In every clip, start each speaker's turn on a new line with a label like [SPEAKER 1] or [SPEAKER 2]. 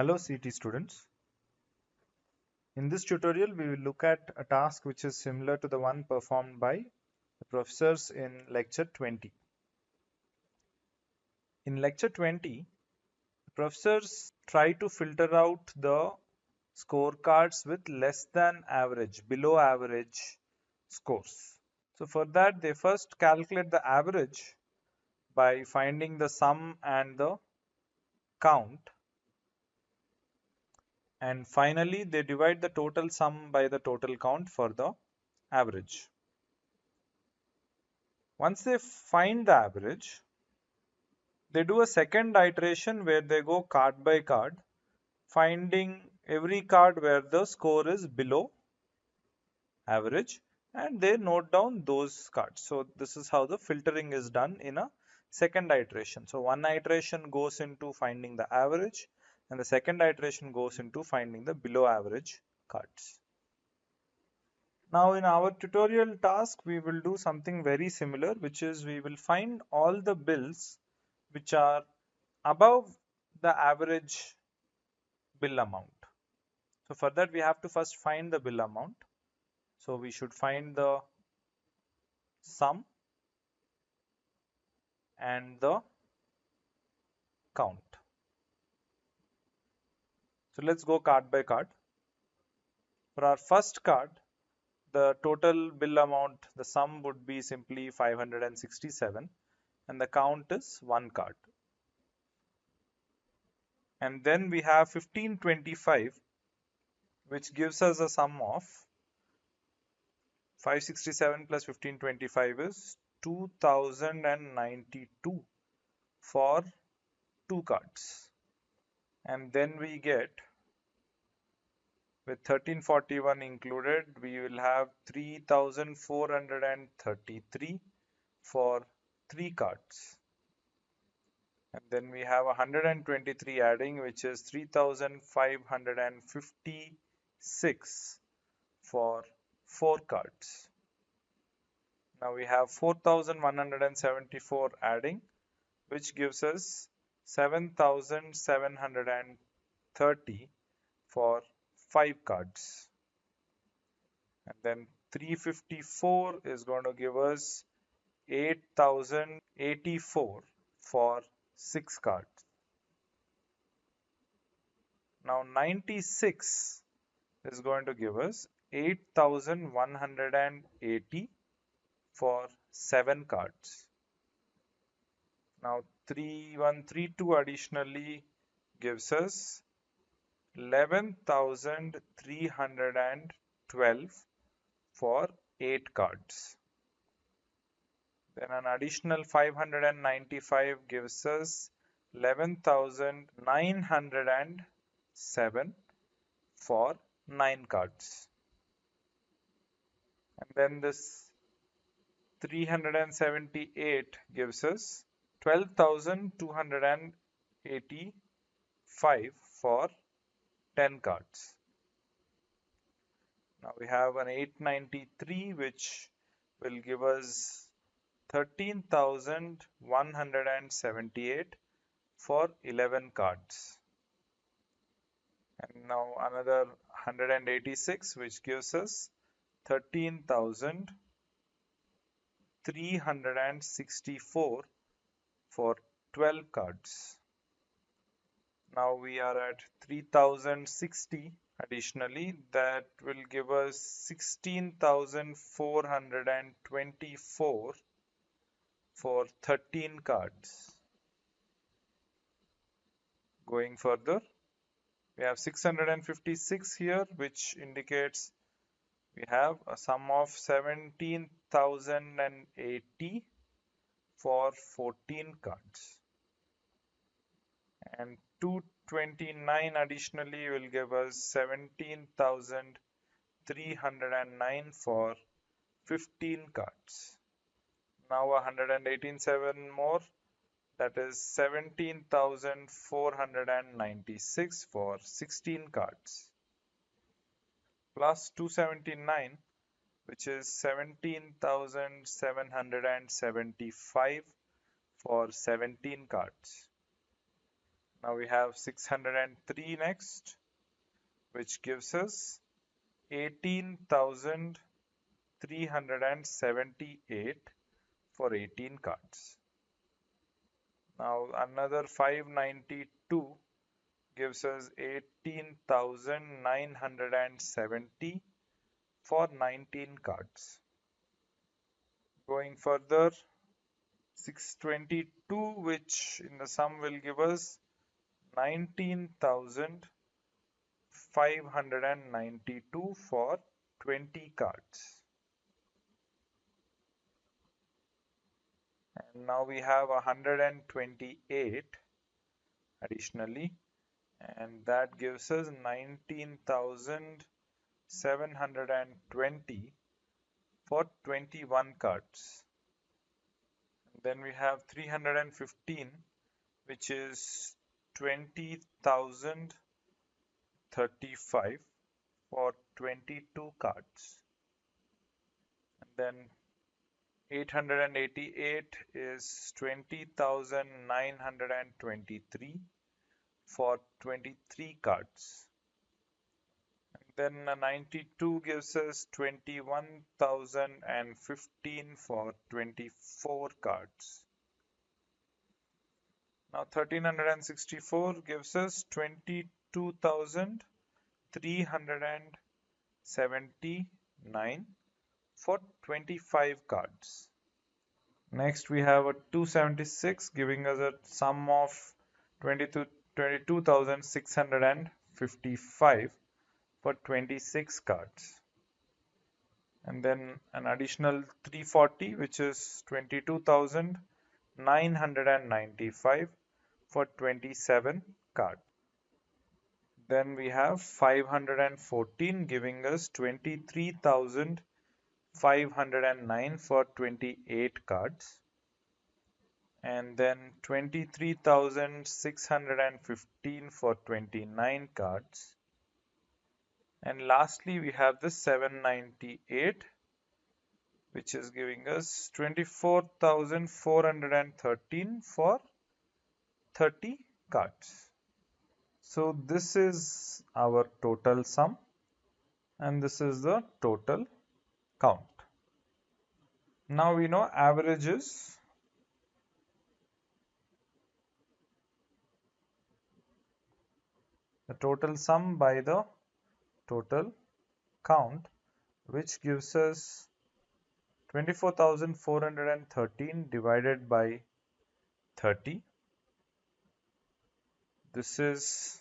[SPEAKER 1] Hello CT students. In this tutorial, we will look at a task which is similar to the one performed by the professors in lecture 20. In lecture 20, the professors try to filter out the scorecards with less than average, below average scores. So for that, they first calculate the average by finding the sum and the count. And finally, they divide the total sum by the total count for the average. Once they find the average, they do a second iteration where they go card by card, finding every card where the score is below average, and they note down those cards. So this is how the filtering is done in a second iteration. So one iteration goes into finding the average, and the second iteration goes into finding the below average cards. Now in our tutorial task, we will do something very similar, which is we will find all the bills which are above the average bill amount. So for that, we have to first find the bill amount. So we should find the sum and the count. So let's go card by card. For our first card, the total bill amount, the sum would be simply 567 and the count is one card. And then we have 1525, which gives us a sum of 567 plus 1525 is 2092 for two cards. And then we get, with 1341 included, we will have 3433 for three cards. And then we have 123 adding, which is 3556 for four cards. Now we have 4174 adding, which gives us 7730 for five cards. And then 354 is going to give us 8084 for six cards. Now 96 is going to give us 8180 for seven cards. Now 3132 additionally gives us 11,312 for eight cards. Then an additional 595 gives us 11,907 for nine cards. And then this 378 gives us 12,285 for 10 cards. Now we have an 893, which will give us 13,178 for 11 cards. And now another 186, which gives us 13,364 for 12 cards. Now we are at 3060 additionally, that will give us 16,424 for 13 cards. Going further, we have 656 here, which indicates we have a sum of 17,080 for 14 cards. And 229 additionally will give us 17,309 for 15 cards. Now 187 more, that is 17,496 for 16 cards, plus 279, which is 17,775 for 17 cards. Now we have 603 next, which gives us 18,378 for 18 cards. Now another 592 gives us 18,970 for 19 cards. Going further, 622, which in the sum will give us 19,592 for 20 cards. And now we have 128 additionally, and that gives us 19,720 for 21 cards. And then we have 315, which is 20,035 for 22 cards. And then 888 is 20,923 for 23 cards. And then a 92 gives us 21,015 for 24 cards. Now 1364 gives us 22,379 for 25 cards. Next we have a 276 giving us a sum of 22,655 for 26 cards. And then an additional 340, which is 22,995 for 27 cards. Then we have 514 giving us 23,509 for 28 cards. And then 23,615 for 29 cards. And lastly, we have the 798, which is giving us 24,413 for 30 cards. So this is our total sum, and this is the total count. Now we know averages. The total sum by the total count, which gives us 24,413 divided by 30. This is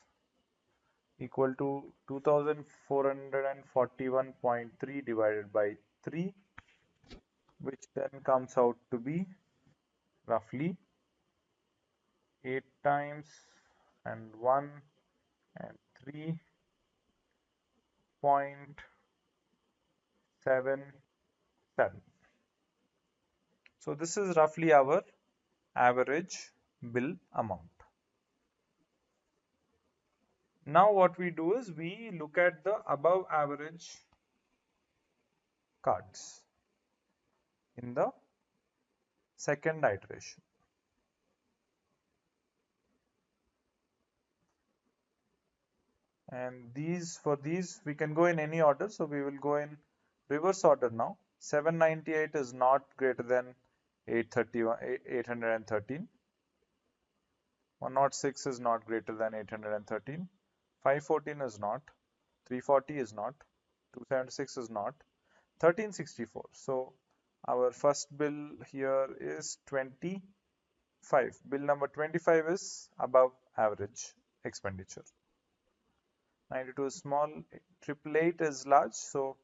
[SPEAKER 1] equal to 2,441.3 divided by 3, which then comes out to be roughly 8 times and 1 and 3.77. So this is roughly our average bill amount. Now what we do is we look at the above average cards in the second iteration. And for these we can go in any order, so we will go in reverse order now. 798 is not greater than 813. 106 is not greater than 813. 514 is not. 340 is not. 276 is not. 1364. So our first bill here is 25. Bill number 25 is above average expenditure. 92 is small. 888 is large. So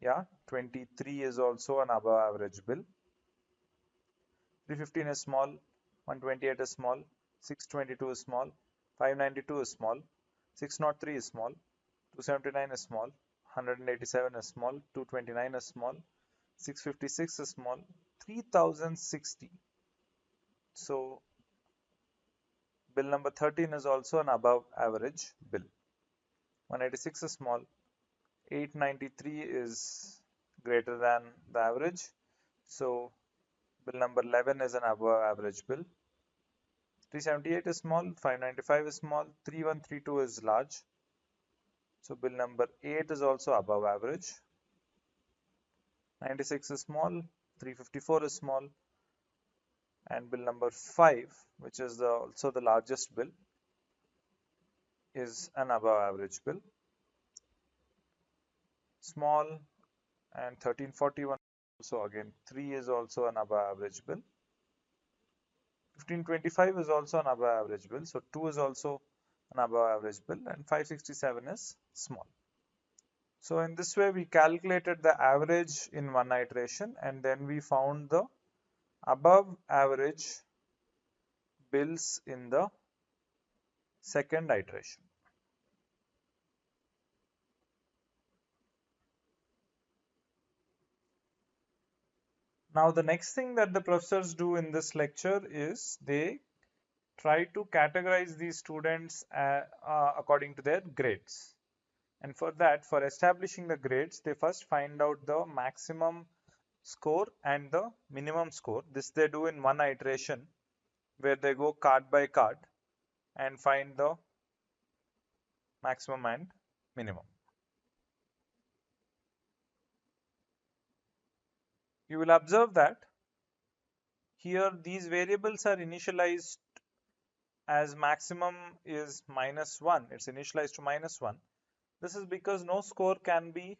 [SPEAKER 1] yeah, 23 is also an above average bill. 315 is small. 128 is small. 622 is small. 592 is small. 603 is small. 279 is small. 187 is small. 229 is small. 656 is small. 3060. So bill number 13 is also an above average bill. 186 is small. 893 is greater than the average. So bill number 11 is an above average bill. 378 is small, 595 is small, 3132 is large. So bill number 8 is also above average. 96 is small, 354 is small, and bill number 5, which is also the largest bill, is an above average bill. Small and 1341, so again 3 is also an above average bill. 1525 is also an above average bill, so 2 is also an above average bill, and 567 is small. So in this way we calculated the average in one iteration, and then we found the above average bills in the second iteration. Now the next thing that the professors do in this lecture is they try to categorize these students according to their grades. And for that, for establishing the grades, they first find out the maximum score and the minimum score. This they do in one iteration where they go card by card and find the maximum and minimum. You will observe that here these variables are initialized as maximum is -1. It's initialized to -1. This is because no score can be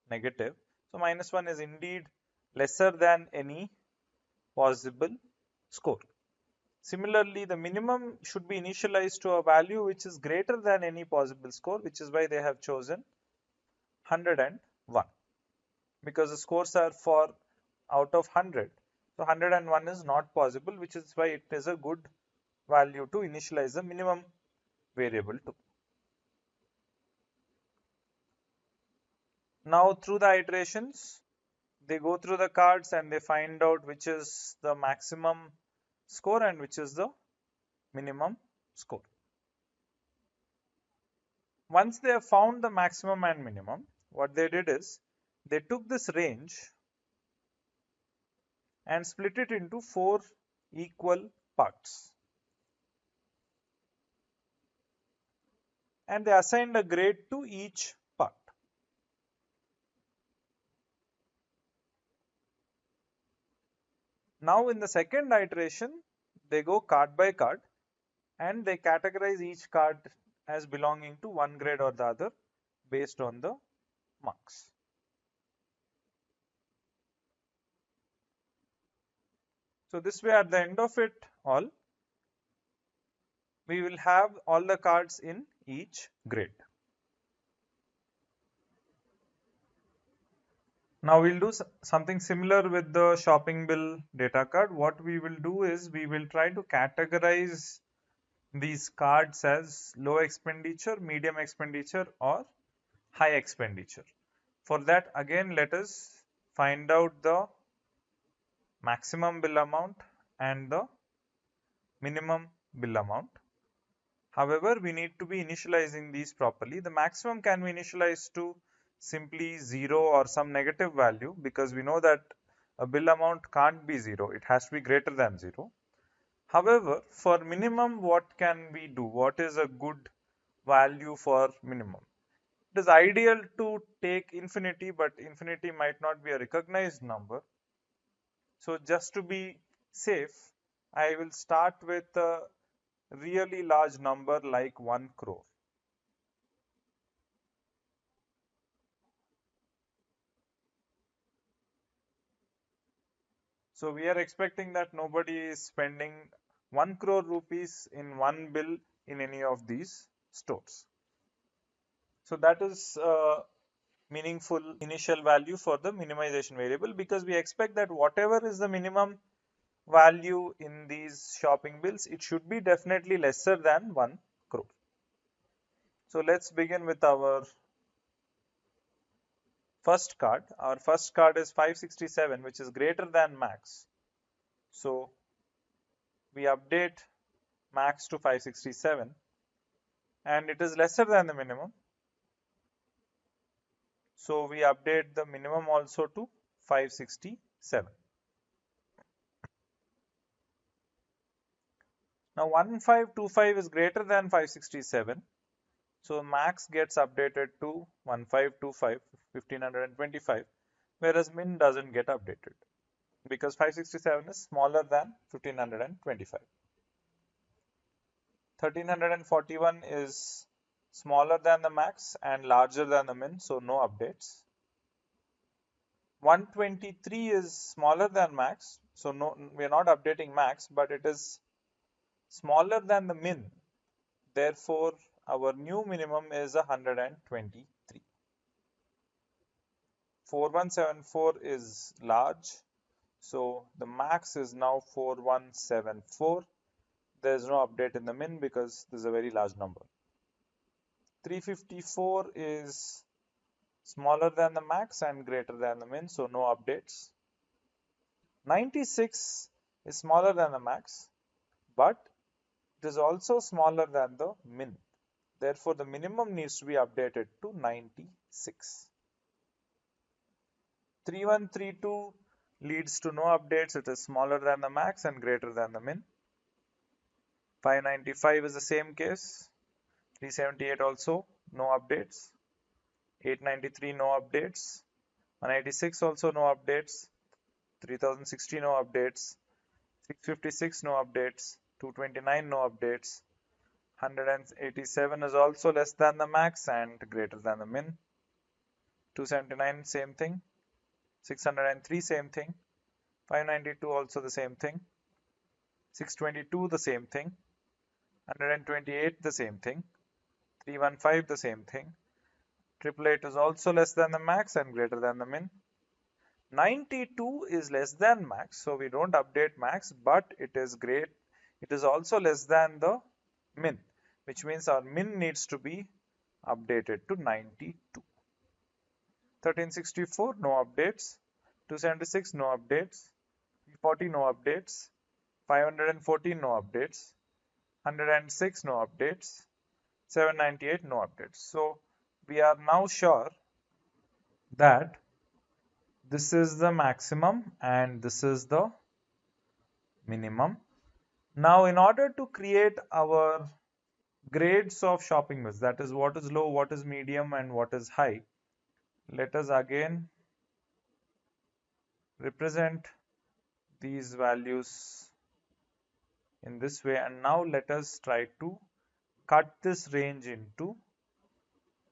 [SPEAKER 1] negative. So -1 is indeed lesser than any possible score. Similarly, the minimum should be initialized to a value which is greater than any possible score, which is why they have chosen 101, because the scores are for out of 100. So 101 is not possible, which is why it is a good value to initialize the minimum variable to. Now through the iterations, they go through the cards and they find out which is the maximum score and which is the minimum score. Once they have found the maximum and minimum, what they did is they took this range and split it into 4 equal parts, and they assigned a grade to each part. Now in the second iteration, they go card by card and they categorize each card as belonging to one grade or the other based on the marks. So this way, at the end of it all, we will have all the cards in each grade. Now we'll do something similar with the shopping bill data card. What we will do is we will try to categorize these cards as low expenditure, medium expenditure, or high expenditure. For that, again, let us find out the maximum bill amount and the minimum bill amount. However, we need to be initializing these properly. The maximum can be initialized to simply 0 or some negative value, because we know that a bill amount can't be 0. It has to be greater than 0. However, for minimum, what can we do? What is a good value for minimum? It is ideal to take infinity, but infinity might not be a recognized number. So just to be safe, I will start with a really large number like 1 crore. So we are expecting that nobody is spending 1 crore rupees in one bill in any of these stores. So that is a meaningful initial value for the minimization variable, because we expect that whatever is the minimum value in these shopping bills, it should be definitely lesser than 1 crore. So let's begin with our first card. Our first card is 567, which is greater than max. So we update max to 567, and it is lesser than the minimum. So we update the minimum also to 567. Now 1525 is greater than 567. So max gets updated to 1525, 1525, whereas min doesn't get updated because 567 is smaller than 1525. 1341 is smaller than the max and larger than the min, so no updates. 123 is smaller than max, so no, we are not updating max, but it is smaller than the min. Therefore, our new minimum is 123. 4174 is large, so the max is now 4174. There is no update in the min because this is a very large number. 354 is smaller than the max and greater than the min, so no updates. 96 is smaller than the max, but it is also smaller than the min. Therefore, the minimum needs to be updated to 96. 3132 leads to no updates. It is smaller than the max and greater than the min. 595 is the same case. 378 also no updates. 893 no updates. 186 also no updates. 3060 no updates. 656 no updates. 229 no updates. 187 is also less than the max and greater than the min. 279 same thing. 603 same thing. 592 also the same thing. 622 the same thing. 128 the same thing. 315 the same thing. 888 is also less than the max and greater than the min. 92 is less than max, so we don't update max, but it is great. It is also less than the min, which means our min needs to be updated to 92. 1364 no updates. 276 no updates. 340 no updates. 514 no updates. 106 no updates. 798 no updates. So we are now sure that this is the maximum and this is the minimum. Now in order to create our grades of shopping malls, that is what is low, what is medium and what is high, let us again represent these values in this way, and now let us try to cut this range into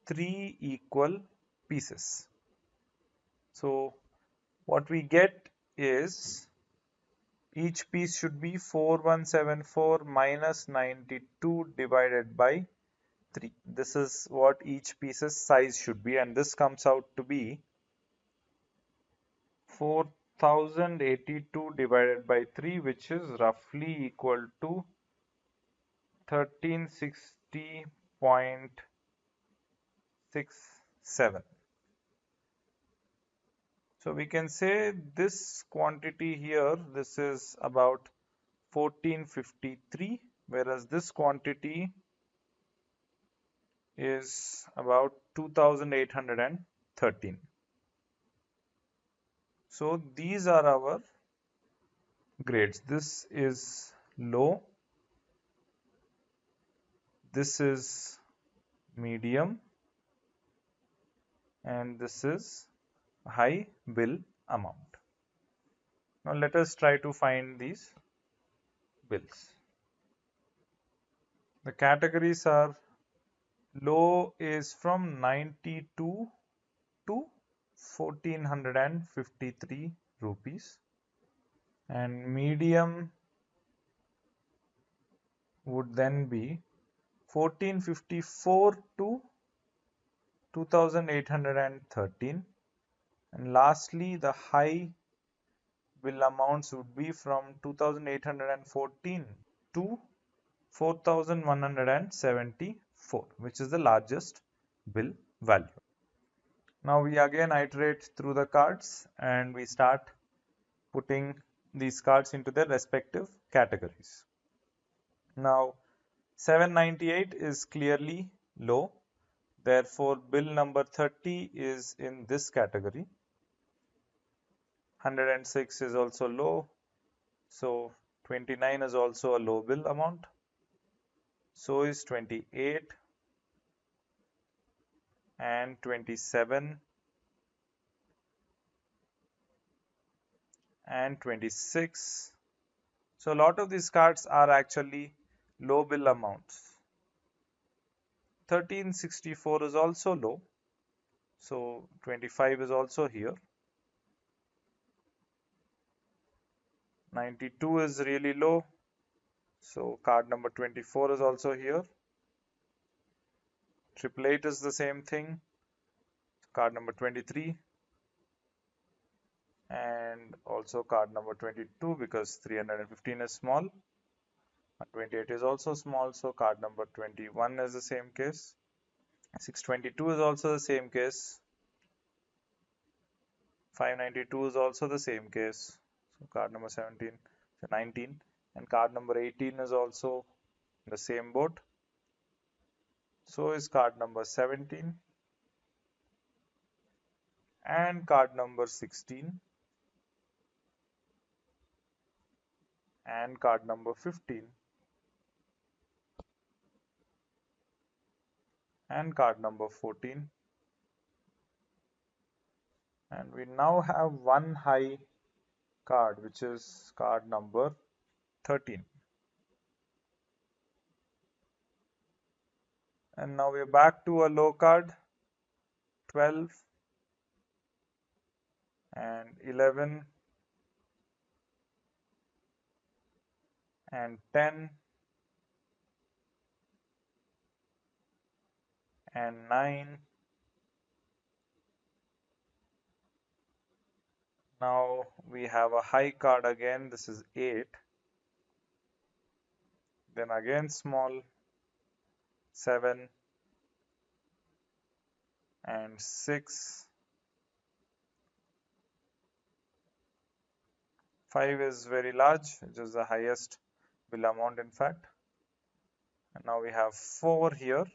[SPEAKER 1] 3 equal pieces. So what we get is each piece should be 4174 minus 92 divided by 3. This is what each piece's size should be, and this comes out to be 4082 divided by 3, which is roughly equal to 1360.67. So we can say this quantity here, this is about 1453, whereas this quantity is about 2813. So these are our grades. This is low, this is medium, and this is high bill amount. Now let us try to find these bills. The categories are: low is from 92 to 1453 rupees, and medium would then be 1454 to 2813, and lastly the high bill amounts would be from 2814 to 4174, which is the largest bill value. Now we again iterate through the cards and we start putting these cards into their respective categories. Now 798 is clearly low, therefore bill number 30 is in this category. 106 is also low, so 29 is also a low bill amount. So is 28 and 27 and 26. So a lot of these cards are actually low bill amounts. 1364 is also low. So 25 is also here. 92 is really low. So card number 24 is also here. 888 is the same thing. Card number 23. And also card number 22 because 315 is small. 28 is also small, so card number 21 is the same case. 622 is also the same case. 592 is also the same case. So card number 17, 19, and card number 18 is also in the same boat. So is card number 17 and card number 16 and card number 15 and card number 14. And we now have one high card, which is card number 13. And now we're back to a low card, 12 and 11 and 10 and 9. Now we have a high card again, this is 8. Then again small, 7 and 6. 5 is very large, which is the highest bill amount in fact. And now we have 4 here.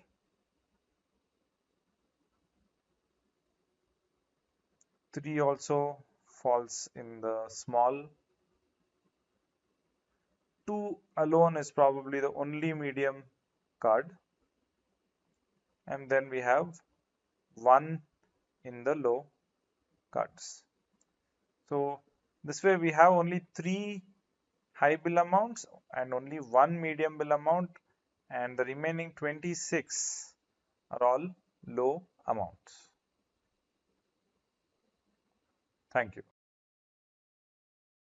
[SPEAKER 1] 3 also falls in the small. 2 alone is probably the only medium card. And then we have 1 in the low cards. So this way we have only 3 high bill amounts and only 1 medium bill amount, and the remaining 26 are all low amounts. Thank you.